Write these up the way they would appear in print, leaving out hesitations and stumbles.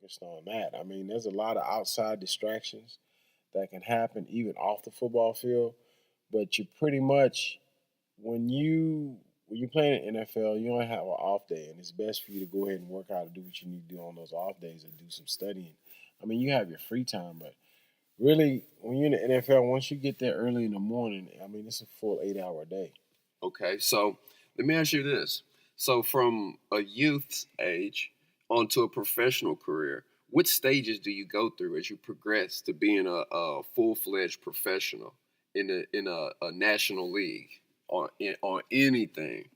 focused on that. I mean, there's a lot of outside distractions that can happen even off the football field, but you pretty much when you play in the NFL, you only have an off day, and it's best for you to go ahead and work out and do what you need to do on those off days and do some studying. I mean, you have your free time, but really, when you're in the NFL, once you get there early in the morning, I mean, it's a full 8 hour day. Okay, so let me ask you this. So from a youth's age onto a professional career, what stages do you go through as you progress to being a full-fledged professional in a national league on anything?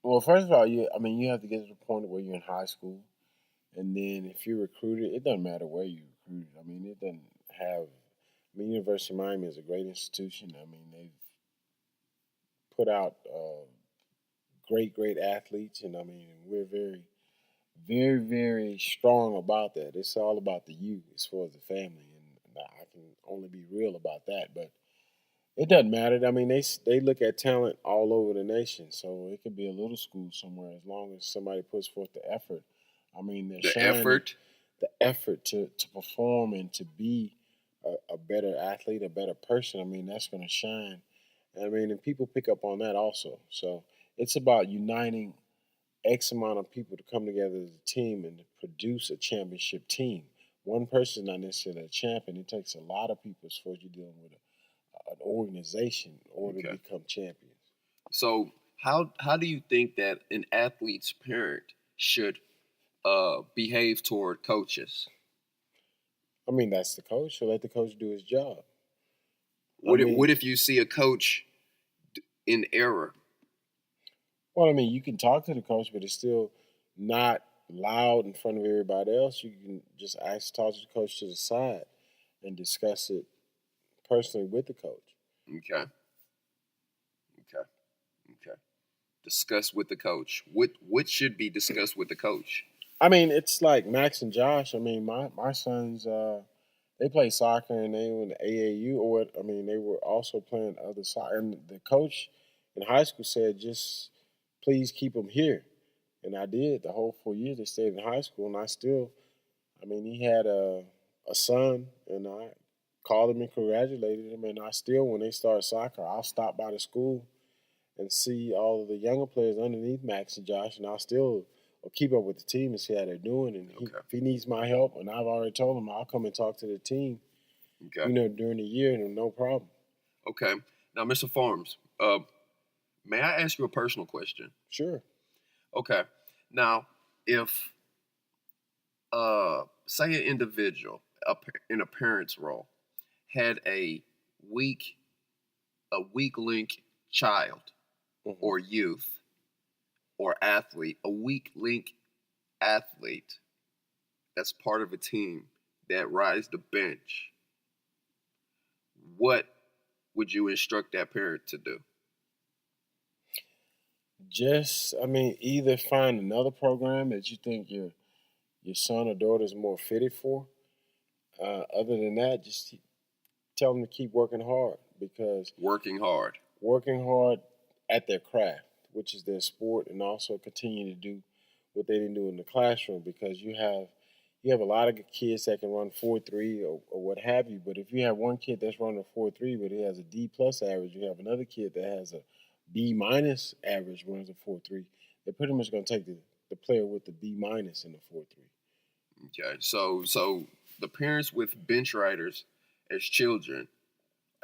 Well, first of all, you have to get to the point where you're in high school, and then if you're recruited, it doesn't matter where you recruited. I mean, it doesn't have. I mean, University of Miami is a great institution. I mean, they've put out great athletes, and I mean, we're very strong about that. It's all about the youth as far as the family, and I can only be real about that. But it doesn't matter. I mean, they look at talent all over the nation, so it could be a little school somewhere as long as somebody puts forth the effort. I mean, they're The shining effort. the effort to perform and to be a better athlete, a better person. I mean, that's going to shine. I mean, and people pick up on that also. So it's about uniting X amount of people to come together as a team and to produce a championship team. One person is not necessarily a champion. It takes a lot of people as far as you're dealing with an organization in order to Okay. become champions. So how do you think that an athlete's parent should behave toward coaches? I mean, that's the coach. So let the coach do his job. I What mean, if you see a coach in error? well, I mean, you can talk to the coach, but it's still not loud in front of everybody else. You can just talk to the coach to the side and discuss it personally with the coach. Okay, okay, okay. Discuss with the coach. What should be discussed with the coach? I mean, it's like Max and Josh. I mean, my sons, they play soccer and they were in the AAU, or I mean, they were also playing other soccer. And the coach in high school said, just please keep them here. And I did the whole 4 years they stayed in high school, and I mean, he had a son, and I called him and congratulated him. And I still, when they start soccer, I'll stop by the school and see all of the younger players underneath Max and Josh, and I'll still keep up with the team and see how they're doing. And Okay, if he needs my help, and I've already told him I'll come and talk to the team, okay, during the year, and no problem. okay. Now, Mr. Farms, may I ask you a personal question? Sure. Okay. Now, if say an individual in a parent's role had weak weak link child Hmm. or youth or athlete, a weak link athlete that's part of a team that rides the bench, what would you instruct that parent to do? Just, I mean, either find another program that you think your son or daughter is more fitted for. Other than that, just tell them to keep working hard, because Working hard. working hard at their craft, which is their sport, and also continue to do what they didn't do in the classroom, because you have a lot of kids that can run 4.3 or what have you. But if you have one kid that's running a 4.3 but he has a D plus average, you have another kid that has a B minus average runs a 4.3. They're pretty much going to take the player with the B minus in the 4.3. Okay. So the parents with bench riders as children,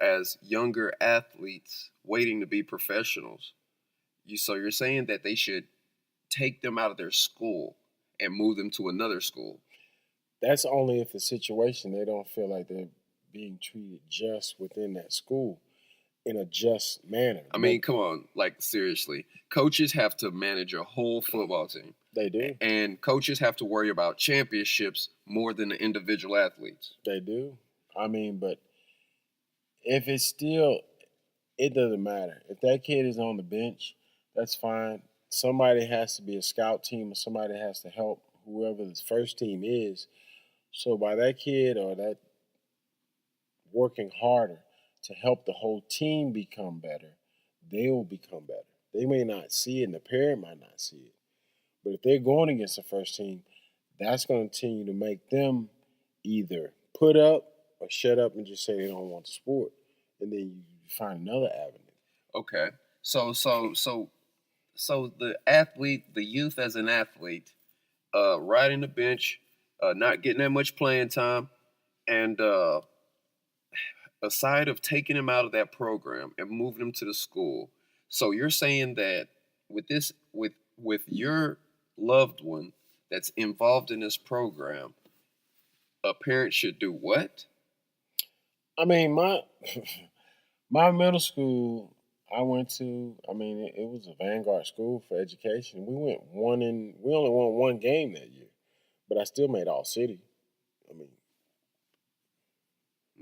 as younger athletes waiting to be professionals, you're saying that they should take them out of their school and move them to another school. That's only if the situation they don't feel like they're being treated just within that school in a just manner. I But mean, come on, like seriously. Coaches have to manage a whole football team. they do. And coaches have to worry about championships more than the individual athletes. They do. I mean, but if it's still, it doesn't matter. If that kid is on the bench, that's fine. Somebody has to be a scout team, or somebody has to help whoever the first team is. So by that kid or that working harder to help the whole team become better, they will become better. They may not see it, and the parent might not see it. But if they're going against the first team, that's going to continue to make them either put up or shut up and just say they don't want the sport, and then you find another avenue. Okay. So the athlete, the youth as an athlete, riding the bench, not getting that much playing time, and aside of taking him out of that program and moving him to the school. So you're saying that with this, with your loved one that's involved in this program, a parent should do what? I mean, my my middle school I went to. I mean, it was a Vanguard school for education. We only won one game that year, but I still made all city. I mean,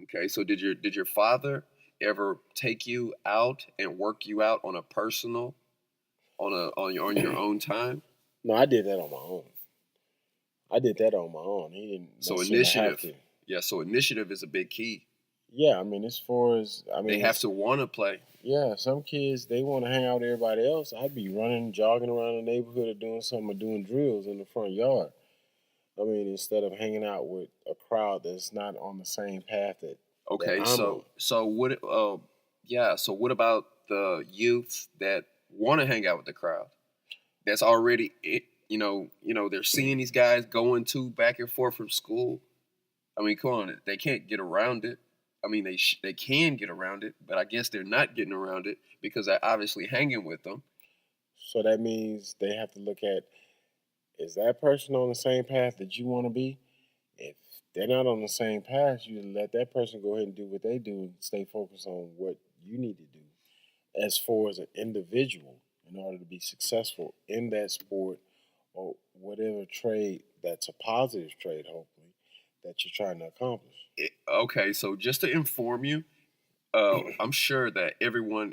Okay, so did your father ever take you out and work you out on a personal, on your own time? no, I did that on my own. I did that on my own. He didn't So necessarily have initiative, to. yeah. So initiative is a big key. Yeah, I mean, as far as They have to want to play. yeah, some kids they want to hang out with everybody else. I'd be running, jogging around the neighborhood or doing something or doing drills in the front yard. I mean, instead of hanging out with a crowd that's not on the same path that Okay, I'm on. so what? Yeah. So what about the youths that want to hang out with the crowd? That's already, they're seeing these guys going to back and forth from school. I mean, come on, they can't get around it. I mean, they can get around it, but I guess they're not getting around it because they're obviously hanging with them. So that means they have to look at, is that person on the same path that you want to be? If they're not on the same path, you let that person go ahead and do what they do and stay focused on what you need to do as far as an individual in order to be successful in that sport or whatever trade that's a positive trade, hopefully, that you're trying to accomplish. Okay, so just to inform you, I'm sure that everyone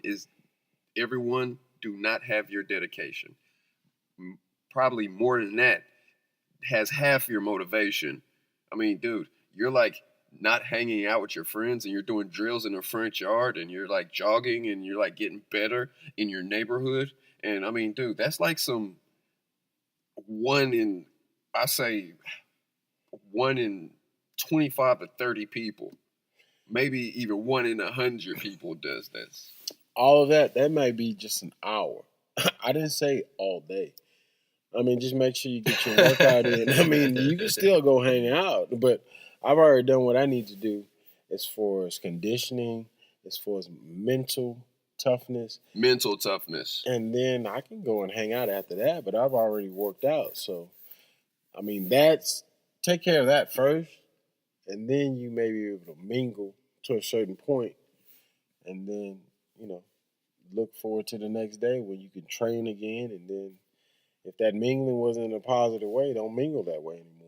do not have your dedication. Probably more than that has half your motivation. I mean, dude, you're like not hanging out with your friends and you're doing drills in the front yard and you're like jogging and you're like getting better in your neighborhood. And I mean, dude, that's like some one in, I say, one in 25 to 30 people, maybe even one in 100 people does this. All of that might be just an hour. I didn't say all day. I mean, just make sure you get your workout in. I mean, you can still go hang out, but I've already done what I need to do as far as conditioning, as far as mental toughness, Mental toughness. and then I can go and hang out after that. But I've already worked out, so I mean, that's take care of that first, and then you may be able to mingle to a certain point, and then you know look forward to the next day when you can train again, and then if that mingling wasn't in a positive way, don't mingle that way anymore.